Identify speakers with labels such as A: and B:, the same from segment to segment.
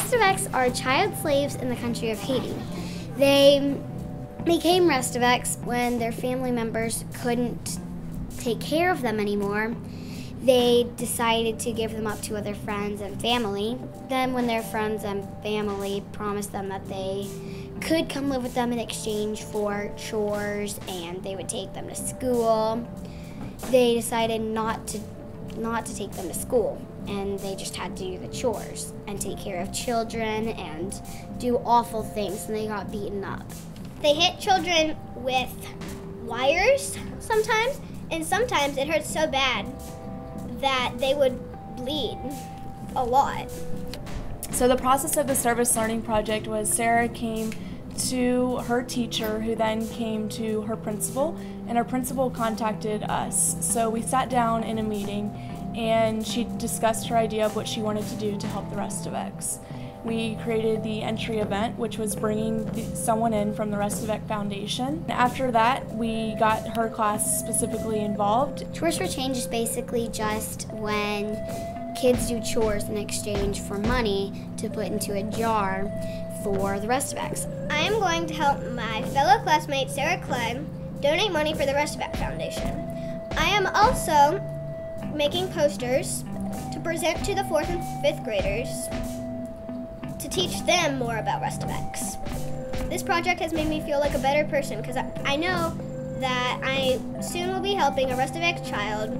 A: Restaveks are child slaves in the country of Haiti. They became Restaveks when their family members couldn't take care of them anymore. They decided to give them up to other friends and family. Then when their friends and family promised them that they could come live with them in exchange for chores and they would take them to school, they decided not to take them to school, and they just had to do the chores and take care of children and do awful things, and they got beaten up.
B: They hit children with wires sometimes, and sometimes it hurt so bad that they would bleed a lot.
C: So the process of the Service Learning Project was Sarah came to her teacher, who then came to her principal, and her principal contacted us. So we sat down in a meeting and she discussed her idea of what she wanted to do to help the Restaveks. We created the entry event, which was bringing someone in from the Restavek Foundation. After that, we got her class specifically involved.
A: Chores for Change is basically just when kids do chores in exchange for money to put into a jar for the Restaveks.
B: I am going to help my fellow classmate Sarah Clay donate money for the Restavek Foundation. I am also making posters to present to the 4th and 5th graders to teach them more about Restaveks. This project has made me feel like a better person because I know that I soon will be helping a Restavek child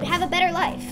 B: have a better life.